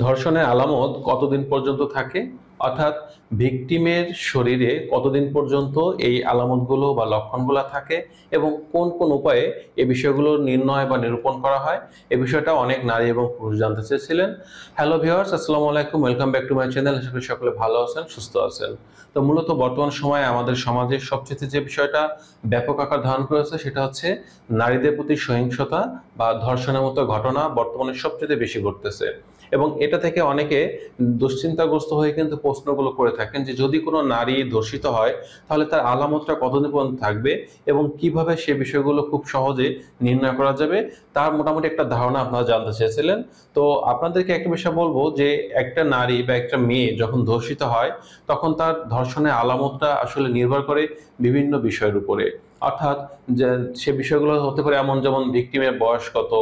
ধর্ষণের আলামত কতদিন পর্যন্ত থাকে, অর্থাৎ ভিকটিমের শরীরে কতদিন পর্যন্ত এই আলামতগুলো বা লক্ষণগুলো থাকে এবং কোন কোন উপায়ে এই বিষয়গুলো নির্ণয় বা নিরূপণ করা হয়, এই বিষয়টা অনেক নারী এবং পুরুষ জানতে চেয়েছিলেন। হ্যালো ভিউয়ার্স, আসসালামু আলাইকুম, welcome back to my channel. আশা করি সকলে ভালো আছেন, সুস্থ আছেন। তো মূলত বর্তমান সময়ে আমাদের সমাজের সবচেয়ে যে বিষয়টা ব্যাপক আকার ধারণ করেছে সেটা হচ্ছে নারীদের প্রতি সহিংসতা বা ধর্ষণের মতো ঘটনা বর্তমানে সবচেয়ে বেশি ঘটতেছে। এবং এটা থেকে অনেকে দুশ্চিন্তাগ্রস্ত হয়ে কিন্তু প্রশ্নগুলো করে থাকেন যে যদি কোনো নারী ধর্ষিত হয় তাহলে তার আলামতটা কতদিন পর্যন্ত থাকবে এবং কিভাবে সে বিষয়গুলো খুব সহজে নির্ণয় করা যাবে, তার মোটামুটি একটা ধারণা আপনারা জানতে চেয়েছিলেন। তো আপনাদেরকে একটা বিষয় বলবো যে একটা নারী বা একটা মেয়ে যখন ধর্ষিত হয় তখন তার ধর্ষণের আলামতটা আসলে নির্ভর করে বিভিন্ন বিষয়ের উপরে। অর্থাৎ যে সে বিষয়গুলো হতে পারে এমন, যেমন ভিকটিমের বয়স কত,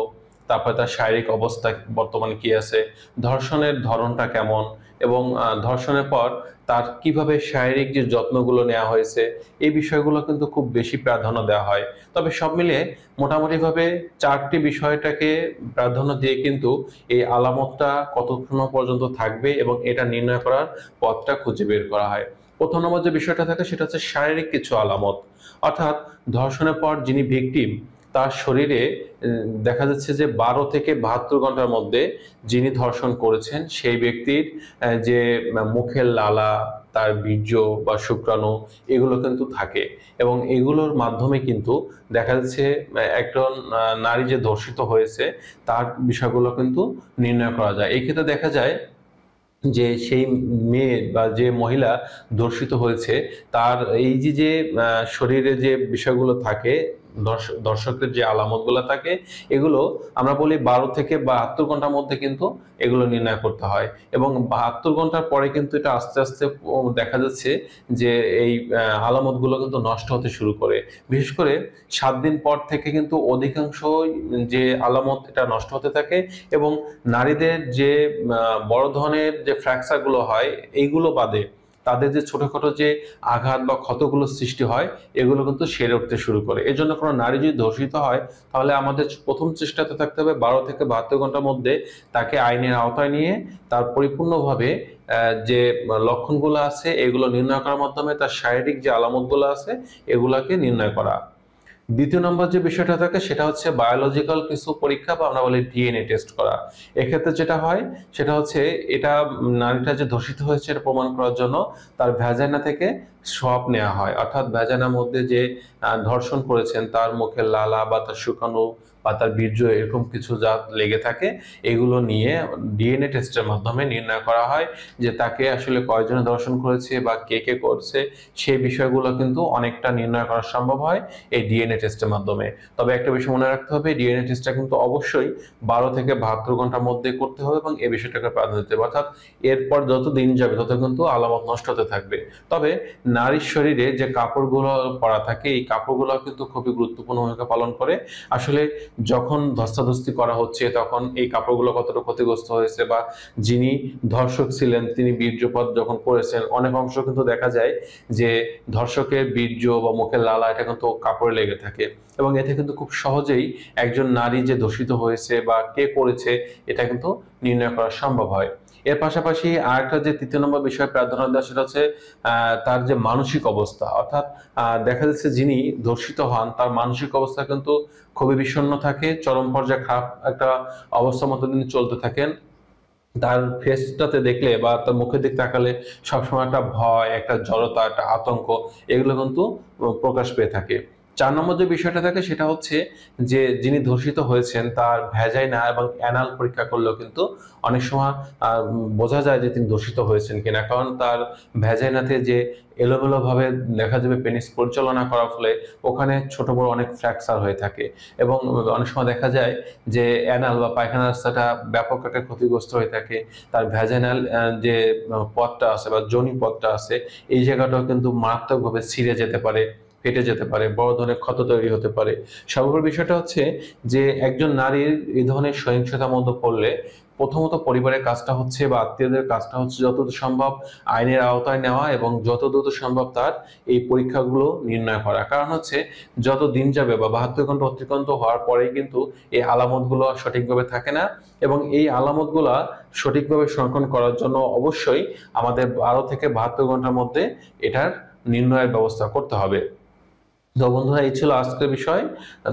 তারপরে তার শারীরিক অবস্থা বর্তমানে কি আছে, ধর্ষণের ধরনটা কেমন, এবং ধর্ষণের পর তার কিভাবে শারীরিক যে যত্নগুলো নেওয়া হয়েছে, এই বিষয়গুলো কিন্তু খুব বেশি প্রাধান্য দেওয়া হয়। তবে সব মিলিয়ে মোটামুটিভাবে চারটি বিষয়টাকে প্রাধান্য দিয়ে কিন্তু এই আলামতটা কতক্ষণ পর্যন্ত থাকবে এবং এটা নির্ণয় করার পথটা খুঁজে বের করা হয়। প্রথম নম্বর যে বিষয়টা থাকে সেটা হচ্ছে শারীরিক কিছু আলামত। অর্থাৎ ধর্ষণের পর যিনি ভিকটিম, তার শরীরে দেখা যাচ্ছে যে 12 থেকে 72 ঘন্টার মধ্যে যিনি ধর্ষণ করেছেন সেই ব্যক্তির যে মুখের লালা, তার বীর্য বা শুক্রাণু, এগুলো কিন্তু থাকে। এবং এগুলোর মাধ্যমে কিন্তু দেখা যাচ্ছে একজন নারী যে ধর্ষিত হয়েছে তার বিষয়গুলো কিন্তু নির্ণয় করা যায়। এই ক্ষেত্রে দেখা যায় যে সেই মেয়ে বা যে মহিলা ধর্ষিত হয়েছে তার এই যে শরীরে যে বিষয়গুলো থাকে, দর্শকের যে আলামতগুলো থাকে, এগুলো আমরা বলি 12 থেকে 72 ঘন্টার মধ্যে কিন্তু এগুলো নির্ণয় করতে হয়। এবং 72 ঘন্টার পরে কিন্তু এটা আস্তে আস্তে দেখা যাচ্ছে যে এই আলামতগুলো কিন্তু নষ্ট হতে শুরু করে। বিশেষ করে 7 দিন পর থেকে কিন্তু অধিকাংশ যে আলামত এটা নষ্ট হতে থাকে। এবং নারীদের যে বড় ধরনের যে ফ্র্যাকচার গুলো হয় এইগুলো বাদে তাদের যে ছোটখাটো যে আঘাত বা ক্ষতগুলো সৃষ্টি হয়, এগুলো কিন্তু সেরে উঠতে শুরু করে। এই জন্য কোনো নারী যদি ধর্ষিত হয় তাহলে আমাদের প্রথম চেষ্টাতে থাকতে হবে 12 থেকে 72 ঘন্টার মধ্যে তাকে আইনের আওতায় নিয়ে তার পরিপূর্ণভাবে যে লক্ষণগুলো আছে এগুলো নির্ণয় করার মাধ্যমে তার শারীরিক যে আলামতগুলো আছে এগুলাকে নির্ণয় করা। দ্বিতীয় নম্বর যে বিষয়টা থাকে সেটা হচ্ছে বায়োলজিক্যাল কিছু পরীক্ষা বা আমরা বলি ডিএনএ টেস্ট করা। এক্ষেত্রে যেটা হয় সেটা হচ্ছে এটা নারীটা যে ধর্ষিত হয়েছে এটা প্রমাণ করার জন্য তার ভ্যাজাইনা থেকে সোয়াব নেওয়া হয়। অর্থাৎ ভ্যাজাইনার মধ্যে যে ধর্ষণ করেছেন তার মুখের লালা বা তার শুকানো বা তার বীর্য এরকম কিছু যা লেগে থাকে, এগুলো নিয়ে ডিএনএ টেস্টের মাধ্যমে নির্ণয় করা হয় যে তাকে আসলে কয়জনে ধর্ষণ করেছে বা কে কে করছে, সেই বিষয়গুলো কিন্তু অনেকটা নির্ণয় করা সম্ভব হয় এই ডিএনএ টেস্টের মাধ্যমে। তবে একটা বিষয় মনে রাখতে হবে, ডিএনএ টেস্টটা কিন্তু অবশ্যই 12 থেকে 72 ঘন্টার মধ্যে করতে হবে এবং এই বিষয়টাকে প্রাধান্য দিতে হবে। অর্থাৎ এরপর যত দিন যাবে তত কিন্তু আলামত নষ্ট হতে থাকবে। তবে নারীর শরীরে যে কাপড়গুলো পরা থাকে এই কাপড়গুলো কিন্তু খুবই গুরুত্বপূর্ণ ভূমিকা পালন করে। আসলে যখন ধস্তাধস্তি করা হচ্ছে তখন এই কাপড়গুলো কতটা ক্ষতিগ্রস্ত হয়েছে বা যিনি ধর্ষক ছিলেন তিনি বীর্যপাত যখন করেছেন, অনেক অংশ কিন্তু দেখা যায় যে ধর্ষকের বীর্য বা মুখের লালা এটা কিন্তু কাপড়ে লেগে থাকে। এবং এতে কিন্তু খুব সহজেই একজন নারী যে দূষিত হয়েছে বা কে করেছে এটা কিন্তু নির্ণয় করা সম্ভব হয়। এর পাশাপাশি আরেকটা যে তৃতীয় নম্বর বিষয় প্রাধান্য দেওয়া সেটা হচ্ছে তার যে মানসিক অবস্থা। অর্থাৎ দেখা যাচ্ছে যিনি ধর্ষিত হন তার মানসিক অবস্থা কিন্তু খুবই বিষণ্ণ থাকে, চরম পর্যায়ে খারাপ একটা অবস্থার মধ্যে তিনি চলতে থাকেন। তার ফেসটাতে দেখলে বা তার মুখের দিকে তাকালে সবসময় একটা ভয়, একটা জড়তা, একটা আতঙ্ক, এগুলো কিন্তু প্রকাশ পেয়ে থাকে। 4 নম্বর যে বিষয়টা থাকে সেটা হচ্ছে যে যিনি ধর্ষিত হয়েছেন তার ভ্যাজাইনা এবং অ্যানাল পরীক্ষা করলেও কিন্তু অনেক সময় বোঝা যায় যে তিনি ধর্ষিত হয়েছেন কিনা। কারণ তার ভ্যাজাইনাতে যে এলোমেলো ভাবে দেখা যাবে পেনিস পরিচালনা করার ফলে ওখানে ছোট বড় অনেক ফ্র্যাকচার হয়ে থাকে। এবং অনেক সময় দেখা যায় যে অ্যানাল বা পায়খানা রাস্তাটা ব্যাপক একটা ক্ষতিগ্রস্ত হয়ে থাকে। তার ভ্যাজাইনাল যে পথটা আছে বা যোনি পথটা আছে এই জায়গাটাও কিন্তু মারাত্মকভাবে ছিঁড়ে যেতে পারে। ফেটে যেতে পারে, বড় ধরনের ক্ষত তৈরি হতে পারে। সর্বোপরি বিষয়টা হচ্ছে যে একজন নারীর এই ধরনের সহিংসতার মধ্যে পড়লে প্রথমত পরিবারের কাজটা হচ্ছে বা আত্মীয়দের কাজটা হচ্ছে যতদূর সম্ভব আইনের আওতায় নেওয়া এবং যত দ্রুত সম্ভব তার এই পরীক্ষাগুলো নির্ণয় করা। কারণ হচ্ছে যত দিন যাবে বা 72 ঘন্টা অতিক্রান্ত হওয়ার পরেই কিন্তু এই আলামতগুলো সঠিকভাবে থাকে না, এবং এই আলামতগুলা সঠিকভাবে সংরক্ষণ করার জন্য অবশ্যই আমাদের 12 থেকে 72 ঘন্টার মধ্যে এটার নির্ণয়ের ব্যবস্থা করতে হবে। তো বন্ধুরা, এই ছিল আজকের বিষয়।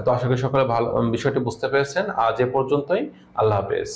তো আশা করি সকলে ভালো বিষয়টি বুঝতে পেরেছেন। আজ এ পর্যন্তই। আল্লাহ হাফেজ।